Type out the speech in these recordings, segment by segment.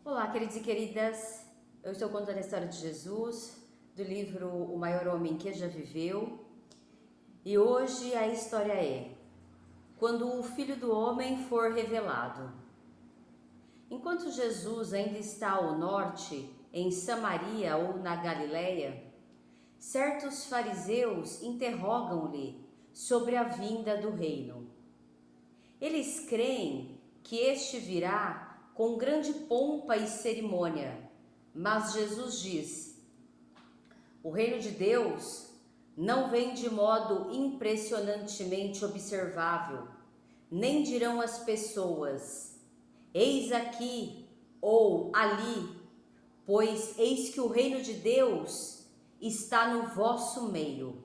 Olá, queridos e queridas, eu estou contando a história de Jesus, do livro O Maior Homem que Já Viveu, e hoje a história é: quando o Filho do Homem for revelado. Enquanto Jesus ainda está ao norte, em Samaria ou na Galileia, certos fariseus interrogam-lhe sobre a vinda do reino. Eles creem que este virá com grande pompa e cerimônia, mas Jesus diz: o reino de Deus não vem de modo impressionantemente observável, nem dirão as pessoas: eis aqui ou ali, pois eis que o reino de Deus está no vosso meio.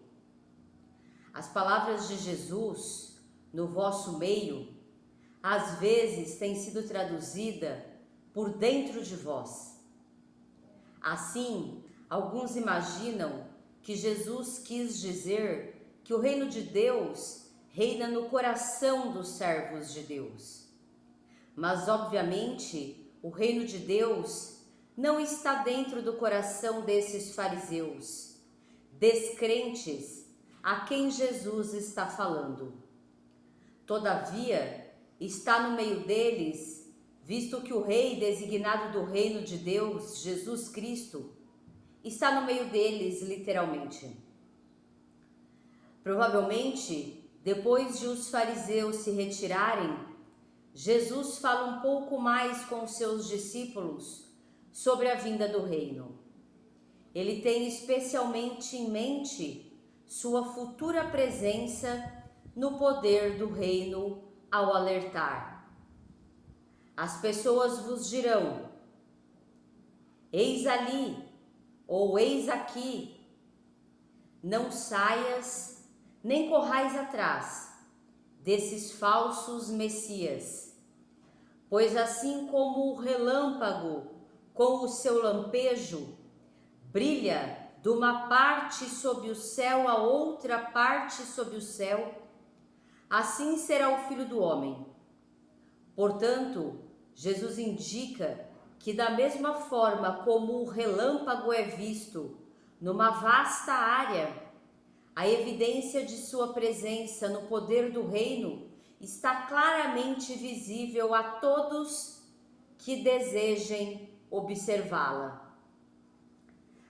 As palavras de Jesus, no vosso meio, às vezes têm sido traduzida por dentro de vós. Assim, alguns imaginam que Jesus quis dizer que o reino de Deus reina no coração dos servos de Deus. Mas, obviamente, o reino de Deus não está dentro do coração desses fariseus, descrentes a quem Jesus está falando. Todavia, está no meio deles, visto que o rei designado do reino de Deus, Jesus Cristo, está no meio deles literalmente. Provavelmente, depois de os fariseus se retirarem, Jesus fala um pouco mais com seus discípulos sobre a vinda do reino. Ele tem especialmente em mente sua futura presença no poder do reino ao alertar: as pessoas vos dirão, eis ali ou eis aqui, não saias nem corrais atrás desses falsos messias, pois assim como o relâmpago com o seu lampejo brilha de uma parte sob o céu a outra parte sob o céu, assim será o Filho do Homem. Portanto, Jesus indica que da mesma forma como o relâmpago é visto numa vasta área, a evidência de sua presença no poder do reino está claramente visível a todos que desejem observá-la.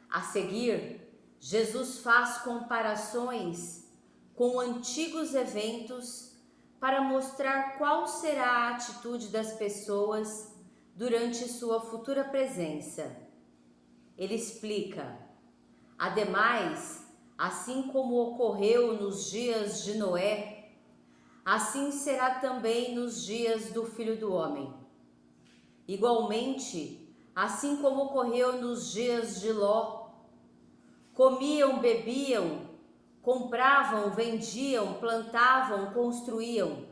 A seguir, Jesus faz comparações com antigos eventos para mostrar qual será a atitude das pessoas durante sua futura presença. Ele explica: ademais, assim como ocorreu nos dias de Noé, assim será também nos dias do Filho do Homem. Igualmente, assim como ocorreu nos dias de Ló, comiam, bebiam, compravam, vendiam, plantavam, construíam.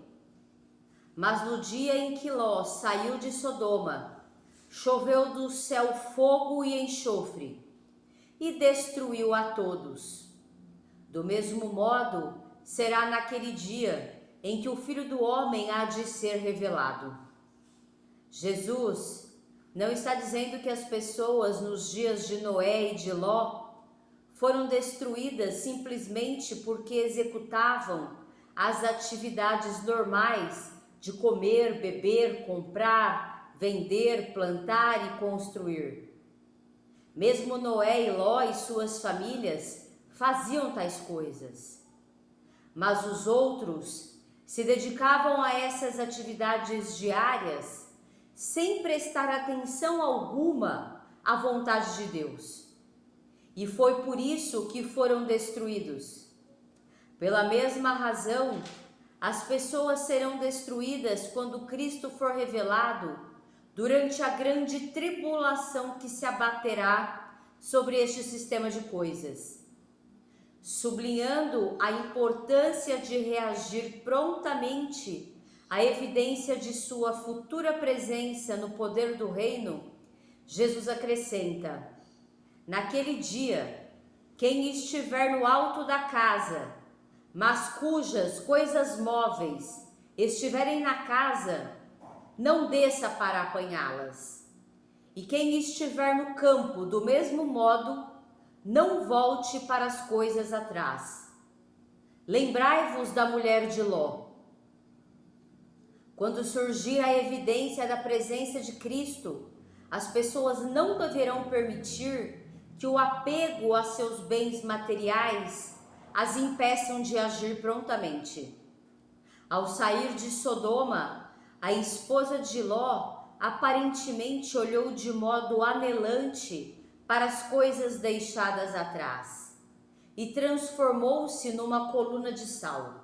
Mas no dia em que Ló saiu de Sodoma, choveu do céu fogo e enxofre, e destruiu a todos. Do mesmo modo, será naquele dia em que o Filho do Homem há de ser revelado. Jesus não está dizendo que as pessoas nos dias de Noé e de Ló foram destruídas simplesmente porque executavam as atividades normais de comer, beber, comprar, vender, plantar e construir. Mesmo Noé e Ló e suas famílias faziam tais coisas. Mas os outros se dedicavam a essas atividades diárias sem prestar atenção alguma à vontade de Deus. E foi por isso que foram destruídos. Pela mesma razão, as pessoas serão destruídas quando Cristo for revelado durante a grande tribulação que se abaterá sobre este sistema de coisas. Sublinhando a importância de reagir prontamente à evidência de sua futura presença no poder do reino, Jesus acrescenta: naquele dia, quem estiver no alto da casa, mas cujas coisas móveis estiverem na casa, não desça para apanhá-las. E quem estiver no campo, do mesmo modo, não volte para as coisas atrás. Lembrai-vos da mulher de Ló. Quando surgir a evidência da presença de Cristo, as pessoas não deverão permitir que o apego a seus bens materiais as impeçam de agir prontamente. Ao sair de Sodoma, a esposa de Ló aparentemente olhou de modo anelante para as coisas deixadas atrás e transformou-se numa coluna de sal.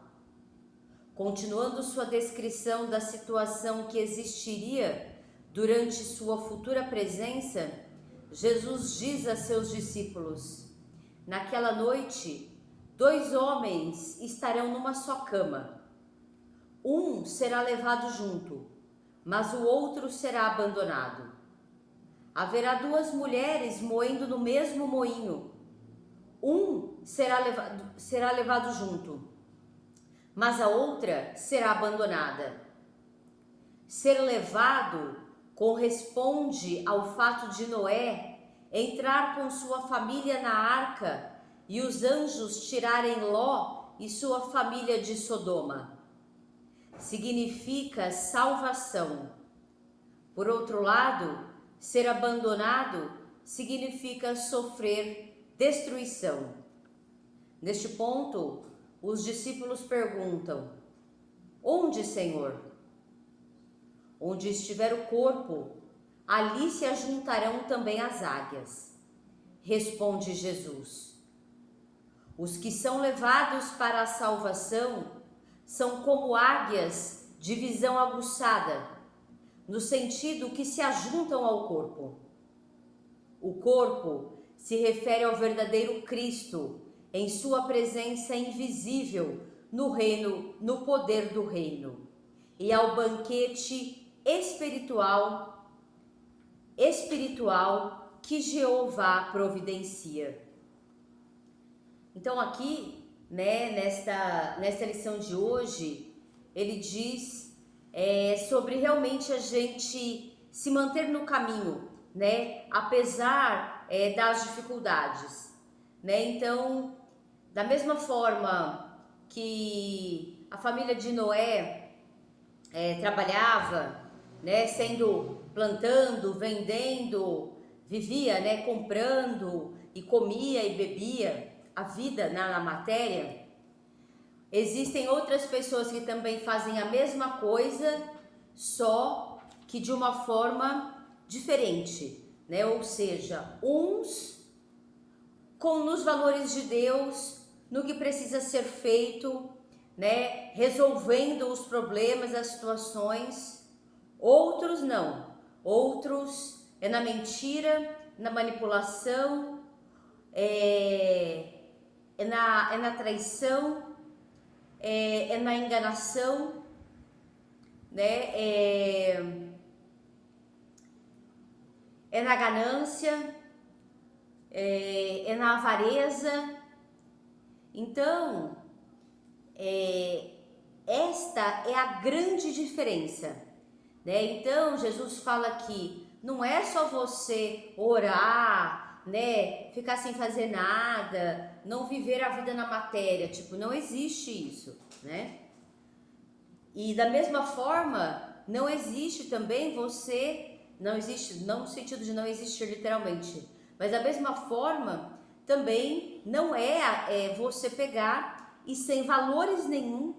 Continuando sua descrição da situação que existiria durante sua futura presença, Jesus diz a seus discípulos: naquela noite, 2 homens estarão numa só cama. Um será levado junto, mas o outro será abandonado. Haverá 2 mulheres moendo no mesmo moinho. Um será levado junto, mas a outra será abandonada. Ser levado corresponde ao fato de Noé entrar com sua família na arca e os anjos tirarem Ló e sua família de Sodoma. Significa salvação. Por outro lado, ser abandonado significa sofrer destruição. Neste ponto, os discípulos perguntam: onde, Senhor? Onde estiver o corpo, ali se ajuntarão também as águias. Responde Jesus. Os que são levados para a salvação são como águias de visão aguçada, no sentido que se ajuntam ao corpo. O corpo se refere ao verdadeiro Cristo, em sua presença invisível no reino, no poder do reino, e ao banquete espiritual que Jeová providencia. Então aqui, nesta lição de hoje, ele diz sobre realmente a gente se manter no caminho, apesar das dificuldades, Então, da mesma forma que a família de Noé trabalhava, plantando, vendendo, vivia, comprando e comia e bebia a vida na matéria, existem outras pessoas que também fazem a mesma coisa, só que de uma forma diferente, Ou seja, uns nos valores de Deus, no que precisa ser feito, resolvendo os problemas, as situações. Outros não. Outros é na mentira, na manipulação, é na traição, é na enganação, é na ganância, é na avareza. Então, esta é a grande diferença, Então, Jesus fala que não é só você orar, ficar sem fazer nada, não viver a vida na matéria, não existe isso, E da mesma forma, não existe também não existe, não no sentido de não existir literalmente, mas da mesma forma, também não é você pegar e sem valores nenhum,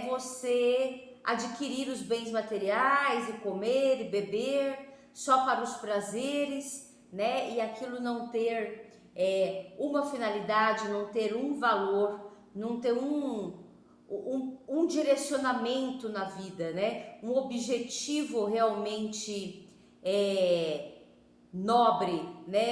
você adquirir os bens materiais e comer e beber só para os prazeres, e aquilo não ter uma finalidade, não ter um valor, não ter um direcionamento na vida, um objetivo realmente nobre,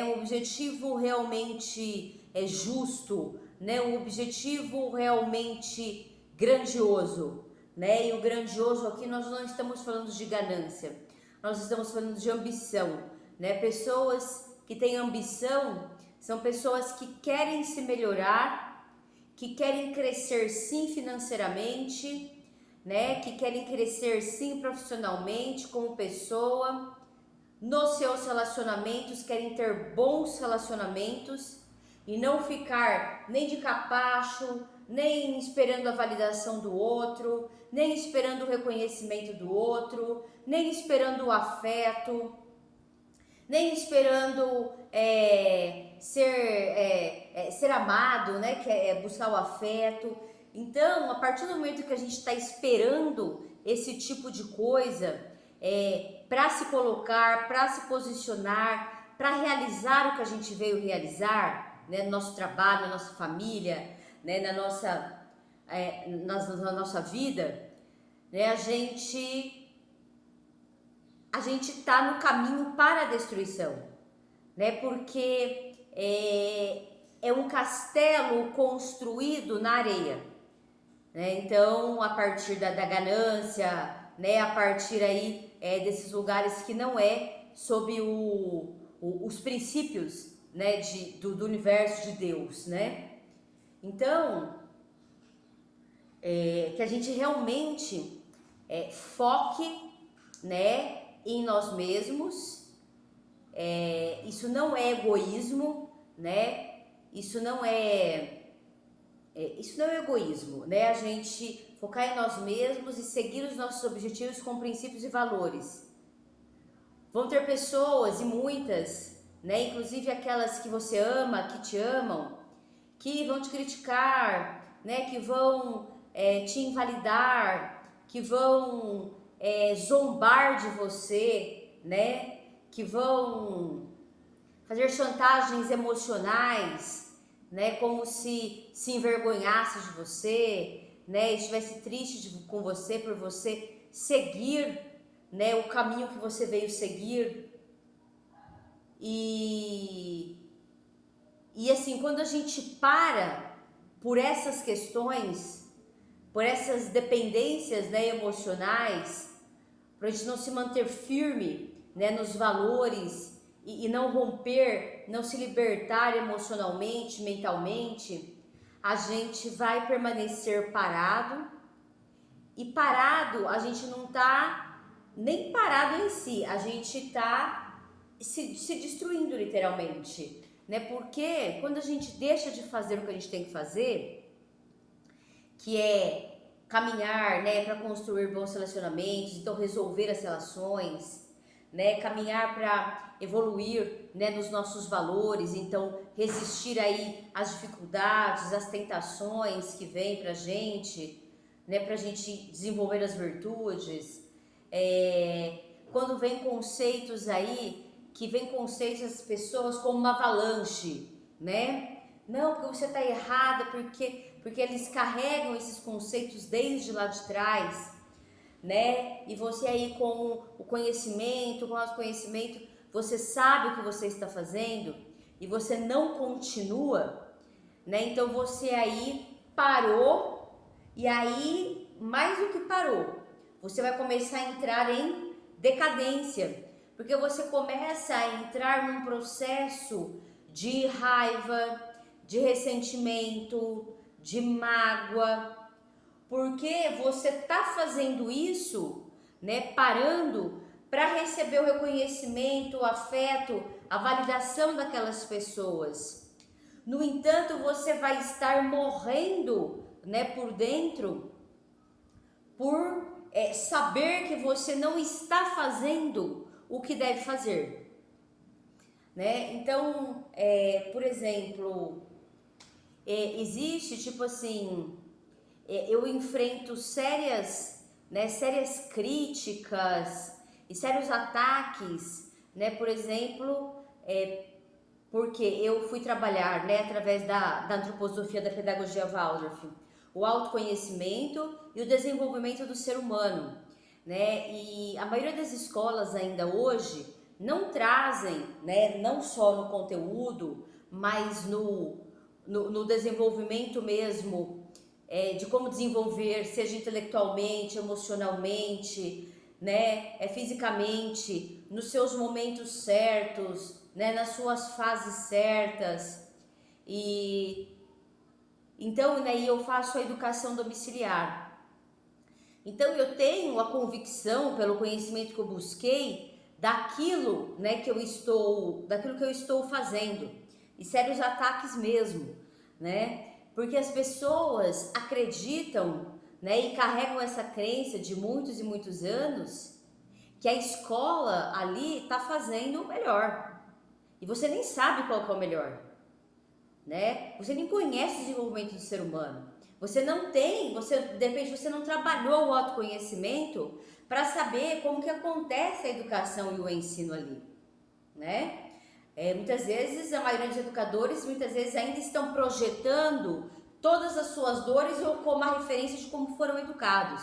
um objetivo realmente justo, um objetivo realmente grandioso, E o grandioso aqui nós não estamos falando de ganância, nós estamos falando de ambição, Pessoas que têm ambição são pessoas que querem se melhorar, que querem crescer sim financeiramente, que querem crescer sim profissionalmente como pessoa, nos seus relacionamentos, querem ter bons relacionamentos e não ficar nem de capacho, nem esperando a validação do outro, nem esperando o reconhecimento do outro, nem esperando o afeto, nem esperando ser amado, né? Que é buscar o afeto. Então, a partir do momento que a gente está esperando esse tipo de coisa, para se colocar, para se posicionar, para realizar o que a gente veio realizar, né? No nosso trabalho, na nossa família, né? Na nossa vida, né? A gente está no caminho para a destruição, né? Porque é um castelo construído na areia, né? Então, a partir da ganância, né? A partir aí desses lugares que não é sob os princípios, né? Do universo de Deus, né? Então, que a gente realmente foque, né? Em nós mesmos. Isso não é egoísmo, né? Isso não é egoísmo, né? A gente focar em nós mesmos e seguir os nossos objetivos com princípios e valores. Vão ter pessoas, e muitas, né? Inclusive aquelas que você ama, que te amam, que vão te criticar, né? Que vão te invalidar, que vão zombar de você, né? Que vão fazer chantagens emocionais, né? Como se envergonhasse de você, né? Estivesse triste com você por você seguir, né? O caminho que você veio seguir. E assim, quando a gente para por essas questões, por essas dependências, né, emocionais, para a gente não se manter firme, né, nos valores e não romper, não se libertar emocionalmente, mentalmente, a gente vai permanecer parado. E parado, a gente não tá nem parado em si, a gente tá se destruindo literalmente, né? Porque quando a gente deixa de fazer o que a gente tem que fazer, que é caminhar, né, para construir bons relacionamentos, então resolver as relações, né, caminhar para evoluir, né, nos nossos valores, então resistir aí às dificuldades, às tentações que vêm pra gente, né, pra gente desenvolver as virtudes. Quando vem conceitos aí, que vem conceitos das pessoas como uma avalanche, né? Não, porque você está errada, porque eles carregam esses conceitos desde lá de trás, né? E você aí com o conhecimento, com o autoconhecimento, você sabe o que você está fazendo e você não continua, né? Então você aí parou e aí, mais do que parou, você vai começar a entrar em decadência, porque você começa a entrar num processo de raiva, de ressentimento, de mágoa, porque você tá fazendo isso, né, parando para receber o reconhecimento, o afeto, a validação daquelas pessoas. No entanto, você vai estar morrendo, né, por dentro, por saber que você não está fazendo o que deve fazer, né? Então, por exemplo, existe tipo assim, eu enfrento sérias críticas e sérios ataques, né? Por exemplo, porque eu fui trabalhar, né, através da antroposofia da pedagogia Waldorf, o autoconhecimento e o desenvolvimento do ser humano, né? E a maioria das escolas ainda hoje não trazem, né, não só no conteúdo, mas no desenvolvimento mesmo, de como desenvolver, seja intelectualmente, emocionalmente, né, fisicamente, nos seus momentos certos, né, nas suas fases certas. E então, né, eu faço a educação domiciliar. Então eu tenho a convicção, pelo conhecimento que eu busquei, daquilo, né, daquilo que eu estou fazendo, e sérios ataques mesmo, né? Porque as pessoas acreditam, né, e carregam essa crença de muitos e muitos anos que a escola ali está fazendo o melhor. E você nem sabe qual que é o melhor, né? Você nem conhece o desenvolvimento do ser humano. De repente você não trabalhou o autoconhecimento para saber como que acontece a educação e o ensino ali, né? Muitas vezes, a maioria dos educadores, muitas vezes ainda estão projetando todas as suas dores ou como a referência de como foram educados,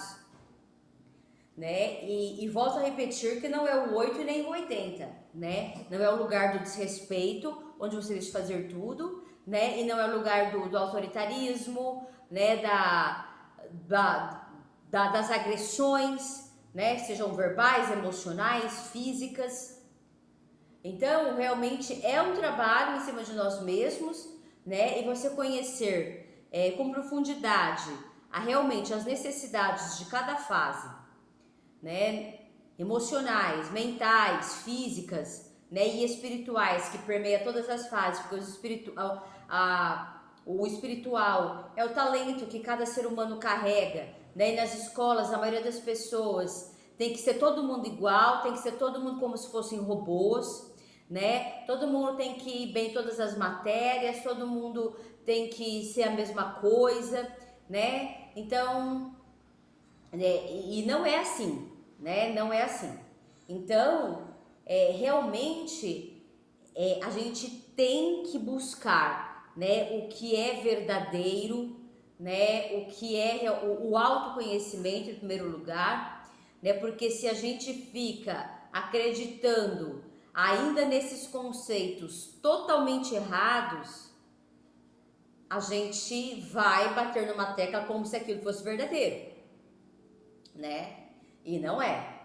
né? E volto a repetir que não é o 8 nem o 80, né? Não é o lugar do desrespeito, onde você deixa de fazer tudo, né? E não é o lugar do autoritarismo, né? Das agressões, né? Sejam verbais, emocionais, físicas. Então, realmente é um trabalho em cima de nós mesmos, né? E você conhecer com profundidade realmente as necessidades de cada fase, né? Emocionais, mentais, físicas, né? E espirituais, que permeia todas as fases, porque o espiritual é o talento que cada ser humano carrega, né? E nas escolas, a maioria das pessoas tem que ser todo mundo igual, tem que ser todo mundo como se fossem robôs, né? Todo mundo tem que ir bem em todas as matérias, todo mundo tem que ser a mesma coisa, né? Então, e não é assim, né? Não é assim. Então, realmente, a gente tem que buscar, né? O que é verdadeiro, né? O que é o autoconhecimento em primeiro lugar, né? Porque se a gente fica acreditando ainda nesses conceitos totalmente errados, a gente vai bater numa tecla como se aquilo fosse verdadeiro, né? E não é.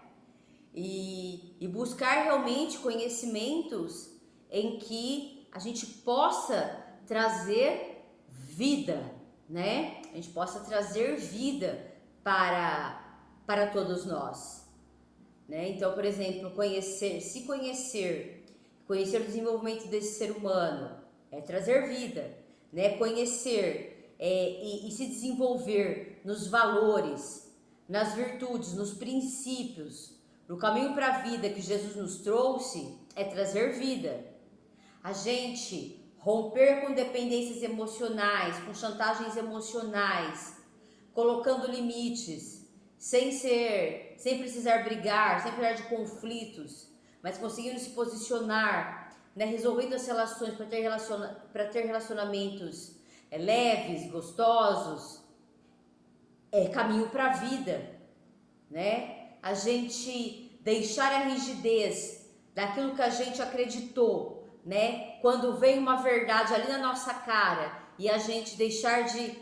E buscar realmente conhecimentos em que a gente possa trazer vida, né? A gente possa trazer vida para todos nós, né? Então, por exemplo, conhecer o desenvolvimento desse ser humano é trazer vida, né? Conhecer e se desenvolver nos valores, nas virtudes, nos princípios, no caminho para a vida que Jesus nos trouxe é trazer vida. A gente romper com dependências emocionais, com chantagens emocionais, colocando limites, sem precisar brigar, sem precisar de conflitos, mas conseguindo se posicionar, né, resolvendo as relações para ter relacionamentos leves, gostosos, é caminho para a vida, né? A gente deixar a rigidez daquilo que a gente acreditou, né? Quando vem uma verdade ali na nossa cara e a gente deixar de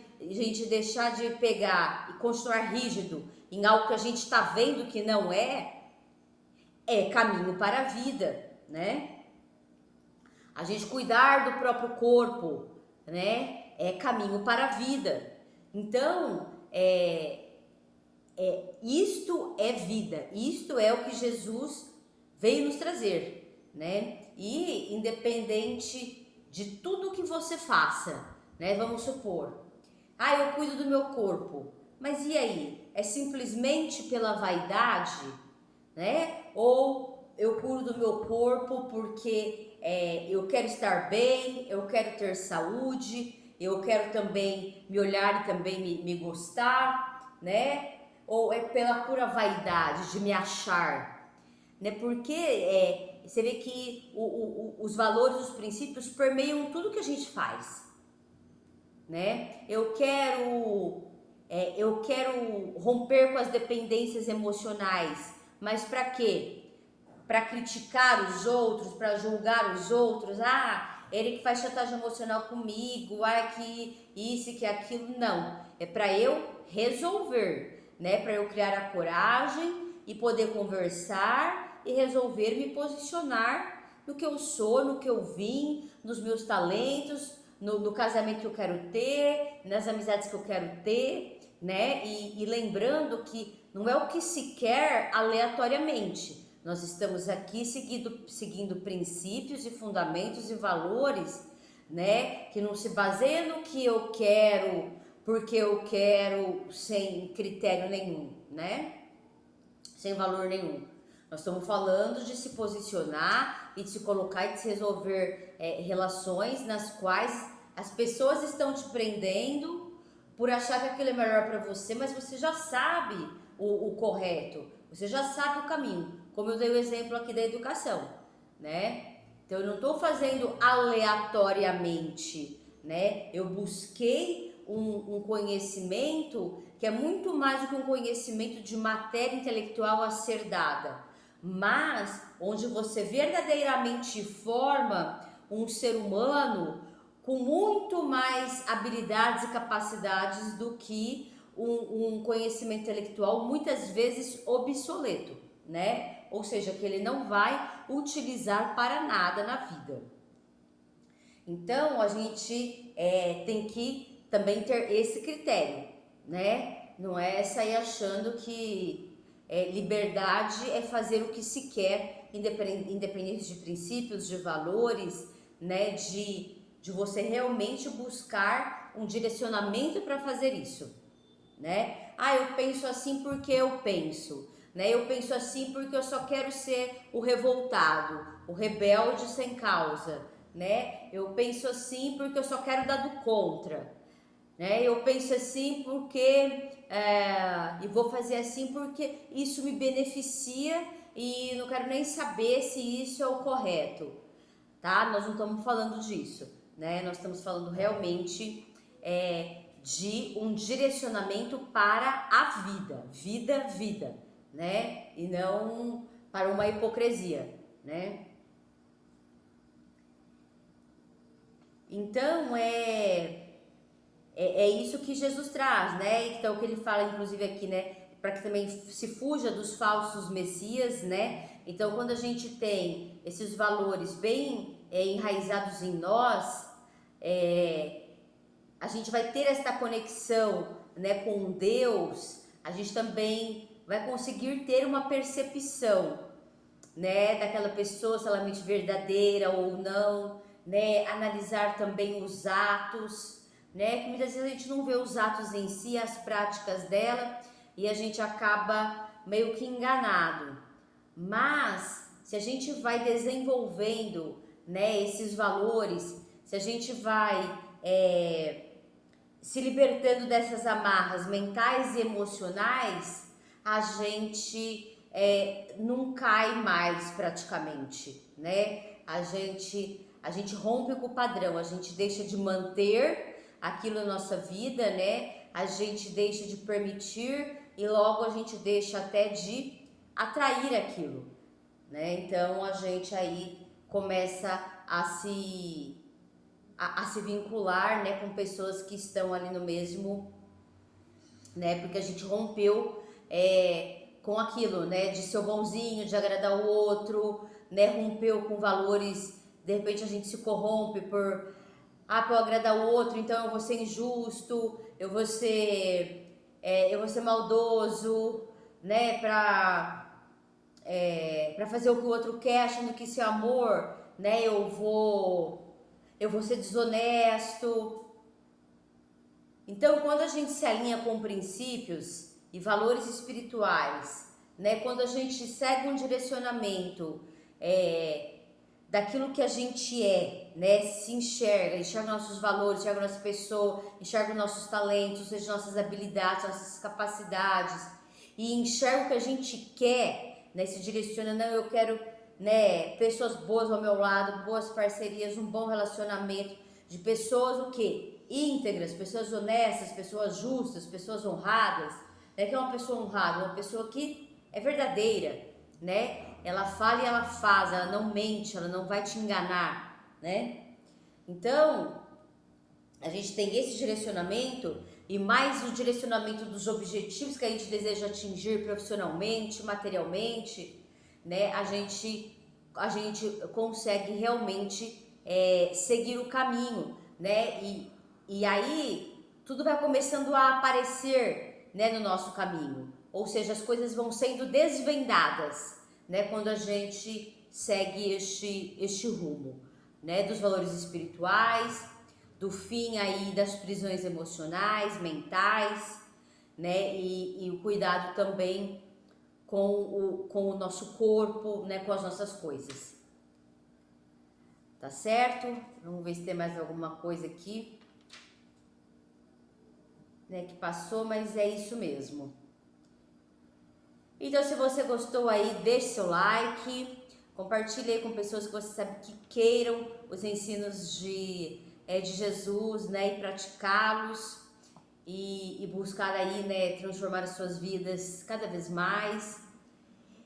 pegar e continuar rígido em algo que a gente está vendo que não é caminho para a vida, né? A gente cuidar do próprio corpo, né? É caminho para a vida. Então, isto é vida, isto é o que Jesus veio nos trazer, né? E independente de tudo que você faça, né? Vamos supor, eu cuido do meu corpo, mas e aí? É simplesmente pela vaidade, né? Ou eu cuido do meu corpo porque eu quero estar bem, eu quero ter saúde, eu quero também me olhar e também me gostar, né? Ou é pela pura vaidade de me achar, né? Porque você vê que os valores, os princípios permeiam tudo que a gente faz, né? Eu quero romper com as dependências emocionais, mas para quê? Para criticar os outros, para julgar os outros. Ele que faz chantagem emocional comigo, que isso e que aquilo. Não, é para eu resolver, né? Para eu criar a coragem e poder conversar e resolver me posicionar no que eu sou, no que eu vim, nos meus talentos, no casamento que eu quero ter, nas amizades que eu quero ter, né? E lembrando que não é o que se quer aleatoriamente, Nós estamos aqui seguindo princípios e fundamentos e valores, né, que não se baseiam no que eu quero, porque eu quero, sem critério nenhum, né, sem valor nenhum. Nós estamos falando de se posicionar e de se colocar e de se resolver relações nas quais as pessoas estão te prendendo por achar que aquilo é melhor para você, mas você já sabe o correto, você já sabe o caminho, como eu dei o exemplo aqui da educação, né? Então eu não estou fazendo aleatoriamente, né? Eu busquei um conhecimento que é muito mais do que um conhecimento de matéria intelectual a ser dada, mas onde você verdadeiramente forma um ser humano com muito mais habilidades e capacidades do que um conhecimento intelectual muitas vezes obsoleto, né? Ou seja, que ele não vai utilizar para nada na vida. Então, a gente tem que também ter esse critério, né? Não é sair achando que liberdade é fazer o que se quer, independente de princípios, de valores, né? De você realmente buscar um direcionamento para fazer isso, né? Ah, eu penso assim porque eu penso, né? Eu penso assim porque eu só quero ser o revoltado, o rebelde sem causa, né? Eu penso assim porque eu só quero dar do contra, né? Eu penso assim porque e vou fazer assim porque isso me beneficia e não quero nem saber se isso é o correto, tá? Nós não estamos falando disso, né? Nós estamos falando realmente de um direcionamento para a vida, né? E não para uma hipocrisia, né? Então é isso que Jesus traz, né? Então, o que ele fala, inclusive, aqui, né? Para que também se fuja dos falsos messias, né? Então, quando a gente tem esses valores bem enraizados em nós, a gente vai ter esta conexão, né, com Deus, a gente também vai conseguir ter uma percepção, né, daquela pessoa, se ela é mente verdadeira ou não, né, analisar também os atos, né, que muitas vezes a gente não vê os atos em si, as práticas dela, e a gente acaba meio que enganado. Mas se a gente vai desenvolvendo, né, esses valores, se a gente vai se libertando dessas amarras mentais e emocionais, a gente não cai mais praticamente, né? A gente rompe com o padrão, a gente deixa de manter aquilo na nossa vida, né? A gente deixa de permitir e logo a gente deixa até de atrair aquilo, né? Então a gente aí começa a se vincular, né, com pessoas que estão ali no mesmo, né, porque a gente rompeu com aquilo, né, de ser o bonzinho, de agradar o outro, né, rompeu com valores, de repente a gente se corrompe para eu agradar o outro, então eu vou ser injusto, eu vou ser maldoso, né, para fazer o que o outro quer, achando que isso é amor, né, eu vou ser desonesto. Então, quando a gente se alinha com princípios e valores espirituais, né, quando a gente segue um direcionamento daquilo que a gente né, se enxerga nossos valores, enxerga nossa pessoa, enxerga nossos talentos, seja nossas habilidades, nossas capacidades, e enxerga o que a gente quer, né, se direciona, não, eu quero, né, pessoas boas ao meu lado, boas parcerias, um bom relacionamento, de pessoas o quê? Íntegras, pessoas honestas, pessoas justas, pessoas honradas, né? Que é uma pessoa honrada, uma pessoa que é verdadeira, né? Ela fala e ela faz, ela não mente, ela não vai te enganar, né? Então, a gente tem esse direcionamento e mais o direcionamento dos objetivos que a gente deseja atingir profissionalmente, materialmente, né? A gente consegue realmente seguir o caminho, né? E aí tudo vai começando a aparecer, né, no nosso caminho. Ou seja, as coisas vão sendo desvendadas, né, quando a gente segue este rumo, né, dos valores espirituais, do fim aí das prisões emocionais, mentais, né, e o cuidado também com o nosso corpo, né, com as nossas coisas. Tá certo? Vamos ver se tem mais alguma coisa aqui, né, que passou, mas é isso mesmo. Então, se você gostou aí, deixe seu like, compartilhe aí com pessoas que você sabe que queiram os ensinos de Jesus, né, e praticá-los e buscar aí, né, transformar as suas vidas cada vez mais.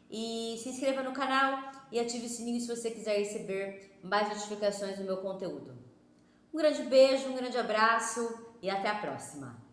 E se inscreva no canal e ative o sininho se você quiser receber mais notificações do meu conteúdo. Um grande beijo, um grande abraço e até a próxima!